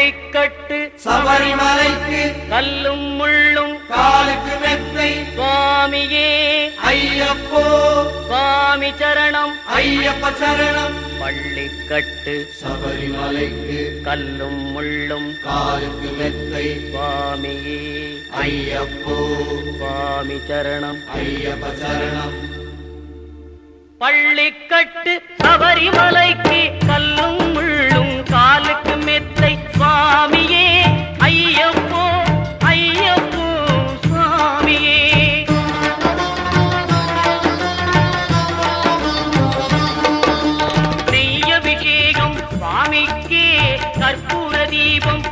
பள்ளிக்கட்டு சபரிமலைக்கு கல்லும் முள்ளும் காலுக்கு மெத்தை சுவாமியே ஐயப்போ சுவாமி சரணம் ஐயப்ப சரணம். பள்ளிக்கட்டு சபரிமலைக்கு கல்லும் முள்ளும் காலுக்கு மெத்தை சுவாமியே ஐயப்போ சுவாமி சரணம் ஐயப்ப சரணம். பள்ளிக்கட்டு சபரிமலைக்கு கல்லும் முள்ளும் காலுக்கு மெத்தை சுவாமியே ஐயப்போ ஐயப்போ சுவாமியே. நெய்யபிஷேகம் சுவாமிக்கே கற்பூர தீபம்